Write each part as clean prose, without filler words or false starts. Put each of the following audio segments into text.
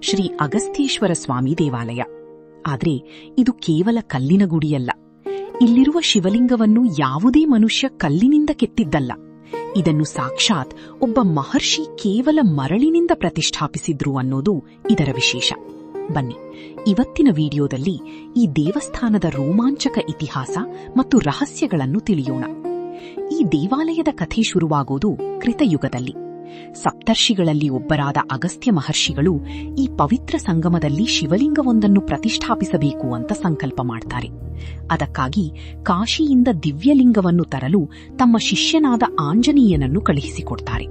ಶ್ರೀ ಅಗಸ್ತ್ಯೇಶ್ವರ ಸ್ವಾಮಿ ದೇವಾಲಯ. ಆದರೆ ಇದು ಕೇವಲ ಕಲ್ಲಿನ ಗುಡಿಯಲ್ಲ. ಇಲ್ಲಿರುವ ಶಿವಲಿಂಗವನ್ನು ಯಾವುದೇ ಮನುಷ್ಯ ಕಲ್ಲಿನಿಂದ ಕೆತ್ತಿದ್ದಲ್ಲ. ಇದನ್ನು ಸಾಕ್ಷಾತ್ ಒಬ್ಬ ಮಹರ್ಷಿ ಕೇವಲ ಮರಳಿನಿಂದ ಪ್ರತಿಷ್ಠಾಪಿಸಿದ್ರು ಅನ್ನೋದು ಇದರ ವಿಶೇಷ. ಬನ್ನಿ, ಇವತ್ತಿನ ವಿಡಿಯೋದಲ್ಲಿ ಈ ದೇವಸ್ಥಾನದ ರೋಮಾಂಚಕ ಇತಿಹಾಸ ಮತ್ತು ರಹಸ್ಯಗಳನ್ನು ತಿಳಿಯೋಣ. ಈ ದೇವಾಲಯದ ಕಥೆ ಶುರುವಾಗೋದು ಕೃತಯುಗದಲ್ಲಿ. ಸಪ್ತರ್ಷಿಗಳಲ್ಲಿ ಒಬ್ಬರಾದ ಅಗಸ್ತ್ಯ ಮಹರ್ಷಿಗಳು ಈ ಪವಿತ್ರ ಸಂಗಮದಲ್ಲಿ ಶಿವಲಿಂಗವೊಂದನ್ನು ಪ್ರತಿಷ್ಠಾಪಿಸಬೇಕು ಅಂತ ಸಂಕಲ್ಪ ಮಾಡ್ತಾರೆ. ಅದಕ್ಕಾಗಿ ಕಾಶಿಯಿಂದ ದಿವ್ಯಲಿಂಗವನ್ನು ತರಲು ತಮ್ಮ ಶಿಷ್ಯನಾದ ಆಂಜನೇಯನನ್ನು ಕಳುಹಿಸಿಕೊಡ್ತಾರೆ.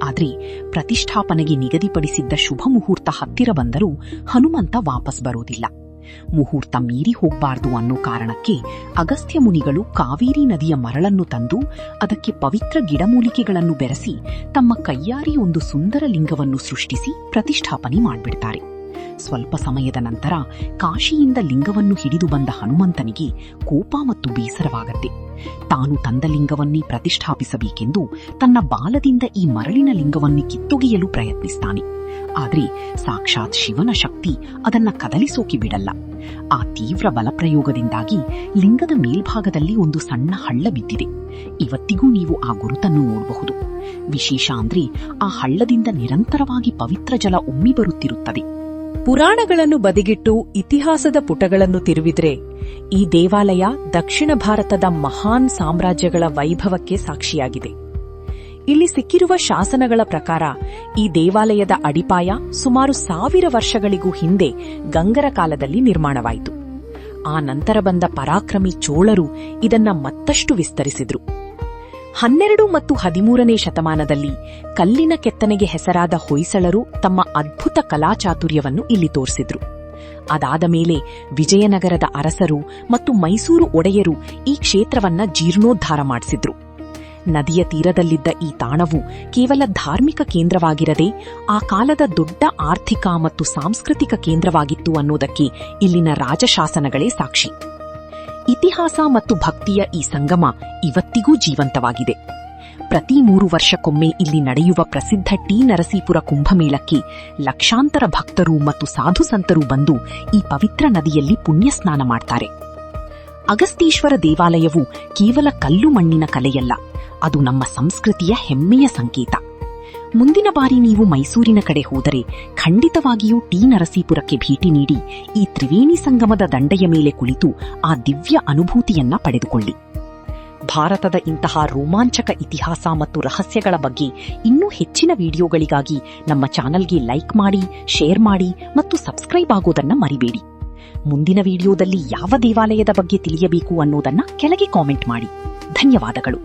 ಆದರೆ ಪ್ರತಿಷ್ಠಾಪನೆಗೆ ನಿಗದಿಪಡಿಸಿದ್ದ ಶುಭ ಮುಹೂರ್ತ ಹತ್ತಿರ ಬಂದರೂ ಹನುಮಂತ ವಾಪಸ್ ಬರೋದಿಲ್ಲ. ಮುಹೂರ್ತ ಮೀರಿ ಹೋಗಬಾರದು ಅನ್ನೋ ಕಾರಣಕ್ಕೆ ಅಗಸ್ತ್ಯ ಮುನಿಗಳು ಕಾವೇರಿ ನದಿಯ ಮರಳನ್ನು ತಂದು ಅದಕ್ಕೆ ಪವಿತ್ರ ಗಿಡಮೂಲಿಕೆಗಳನ್ನು ಬೆರೆಸಿ ತಮ್ಮ ಕೈಯಾರಿ ಒಂದು ಸುಂದರ ಲಿಂಗವನ್ನು ಸೃಷ್ಟಿಸಿ ಪ್ರತಿಷ್ಠಾಪನೆ ಮಾಡಿಬಿಡ್ತಾರೆ. ಸ್ವಲ್ಪ ಸಮಯದ ನಂತರ ಕಾಶಿಯಿಂದ ಲಿಂಗವನ್ನು ಹಿಡಿದು ಬಂದ ಹನುಮಂತನಿಗೆ ಕೋಪ ಮತ್ತು ಬೇಸರವಾಗತ್ತೆ. ತಾನು ತಂದ ಲಿಂಗವನ್ನೇ ಪ್ರತಿಷ್ಠಾಪಿಸಬೇಕೆಂದು ತನ್ನ ಬಾಲದಿಂದ ಈ ಮರಳಿನ ಲಿಂಗವನ್ನು ಕಿತ್ತೊಗೆಯಲು ಪ್ರಯತ್ನಿಸ್ತಾನೆ. ಆದರೆ ಸಾಕ್ಷಾತ್ ಶಿವನ ಶಕ್ತಿ ಅದನ್ನ ಕದಲಿಸೋಕೆ ಬಿಡಲ್ಲ. ಆ ತೀವ್ರ ಬಲಪ್ರಯೋಗದಿಂದಾಗಿ ಲಿಂಗದ ಮೇಲ್ಭಾಗದಲ್ಲಿ ಒಂದು ಸಣ್ಣ ಹಳ್ಳ ಬಿದ್ದಿದೆ. ಇವತ್ತಿಗೂ ನೀವು ಆ ಗುರುತನ್ನು ನೋಡಬಹುದು. ವಿಶೇಷ ಅಂದ್ರೆ ಆ ಹಳ್ಳದಿಂದ ನಿರಂತರವಾಗಿ ಪವಿತ್ರ ಜಲ ಒಮ್ಮಿ ಬರುತ್ತಿರುತ್ತದೆ. ಪುರಾಣಗಳನ್ನು ಬದಿಗಿಟ್ಟು ಇತಿಹಾಸದ ಪುಟಗಳನ್ನು ತಿರುವಿದ್ರೆ ಈ ದೇವಾಲಯ ದಕ್ಷಿಣ ಭಾರತದ ಮಹಾನ್ ಸಾಮ್ರಾಜ್ಯಗಳ ವೈಭವಕ್ಕೆ ಸಾಕ್ಷಿಯಾಗಿದೆ. ಇಲ್ಲಿ ಸಿಕ್ಕಿರುವ ಶಾಸನಗಳ ಪ್ರಕಾರ ಈ ದೇವಾಲಯದ ಅಡಿಪಾಯ ಸುಮಾರು 1000 ವರ್ಷಗಳಿಗೂ ಹಿಂದೆ ಗಂಗರ ಕಾಲದಲ್ಲಿ ನಿರ್ಮಾಣವಾಯಿತು. ಆ ನಂತರ ಬಂದ ಪರಾಕ್ರಮಿ ಚೋಳರು ಇದನ್ನ ಮತ್ತಷ್ಟು ವಿಸ್ತರಿಸಿದ್ರು. 12 ಮತ್ತು 13ನೇ ಶತಮಾನದಲ್ಲಿ ಕಲ್ಲಿನ ಕೆತ್ತನೆಗೆ ಹೆಸರಾದ ಹೊಯ್ಸಳರು ತಮ್ಮ ಅದ್ಭುತ ಕಲಾಚಾತುರ್ಯವನ್ನು ಇಲ್ಲಿ ತೋರಿಸಿದ್ರು. ಅದಾದ ಮೇಲೆ ವಿಜಯನಗರದ ಅರಸರು ಮತ್ತು ಮೈಸೂರು ಒಡೆಯರು ಈ ಕ್ಷೇತ್ರವನ್ನ ಜೀರ್ಣೋದ್ಧಾರ ಮಾಡಿಸಿದ್ರು. ನದಿಯ ತೀರದಲ್ಲಿದ್ದ ಈ ತಾಣವು ಕೇವಲ ಧಾರ್ಮಿಕ ಕೇಂದ್ರವಾಗಿರದೆ ಆ ಕಾಲದ ದೊಡ್ಡ ಆರ್ಥಿಕ ಮತ್ತು ಸಾಂಸ್ಕೃತಿಕ ಕೇಂದ್ರವಾಗಿತ್ತು ಅನ್ನೋದಕ್ಕೆ ಇಲ್ಲಿನ ರಾಜಶಾಸನಗಳೇ ಸಾಕ್ಷಿ. ಇತಿಹಾಸ ಮತ್ತು ಭಕ್ತಿಯ ಈ ಸಂಗಮ ಇವತ್ತಿಗೂ ಜೀವಂತವಾಗಿದೆ. ಪ್ರತಿ 3 ವರ್ಷಕ್ಕೊಮ್ಮೆ ಇಲ್ಲಿ ನಡೆಯುವ ಪ್ರಸಿದ್ಧ ಟಿ ನರಸೀಪುರ ಕುಂಭಮೇಳಕ್ಕೆ ಲಕ್ಷಾಂತರ ಭಕ್ತರು ಮತ್ತು ಸಾಧು ಸಂತರು ಬಂದು ಈ ಪವಿತ್ರ ನದಿಯಲ್ಲಿ ಪುಣ್ಯಸ್ನಾನ ಮಾಡ್ತಾರೆ. ಅಗಸ್ತೀಶ್ವರ ದೇವಾಲಯವು ಕೇವಲ ಕಲ್ಲು ಮಣ್ಣಿನ ಕಲೆಯಲ್ಲ, ಅದು ನಮ್ಮ ಸಂಸ್ಕೃತಿಯ ಹೆಮ್ಮೆಯ ಸಂಕೇತ. ಮುಂದಿನ ಬಾರಿ ನೀವು ಮೈಸೂರಿನ ಕಡೆ ಹೋದರೆ ಖಂಡಿತವಾಗಿಯೂ ಟಿ ನರಸೀಪುರಕ್ಕೆ ಭೇಟಿ ನೀಡಿ ಈ ತ್ರಿವೇಣಿ ಸಂಗಮದ ದಂಡೆಯ ಮೇಲೆ ಕುಳಿತು ಆ ದಿವ್ಯ ಅನುಭೂತಿಯನ್ನ ಪಡೆದುಕೊಳ್ಳಿ. ಭಾರತದ ಇಂತಹ ರೋಮಾಂಚಕ ಇತಿಹಾಸ ಮತ್ತು ರಹಸ್ಯಗಳ ಬಗ್ಗೆ ಇನ್ನೂ ಹೆಚ್ಚಿನ ವಿಡಿಯೋಗಳಿಗಾಗಿ ನಮ್ಮ ಚಾನೆಲ್ಗೆ ಲೈಕ್ ಮಾಡಿ, ಶೇರ್ ಮಾಡಿ ಮತ್ತು ಸಬ್ಸ್ಕ್ರೈಬ್ ಆಗೋದನ್ನ ಮರಿಬೇಡಿ. ಮುಂದಿನ ವಿಡಿಯೋದಲ್ಲಿ ಯಾವ ದೇವಾಲಯದ ಬಗ್ಗೆ ತಿಳಿಯಬೇಕು ಅನ್ನೋದನ್ನ ಕೆಳಗೆ ಕಾಮೆಂಟ್ ಮಾಡಿ. ಧನ್ಯವಾದಗಳು.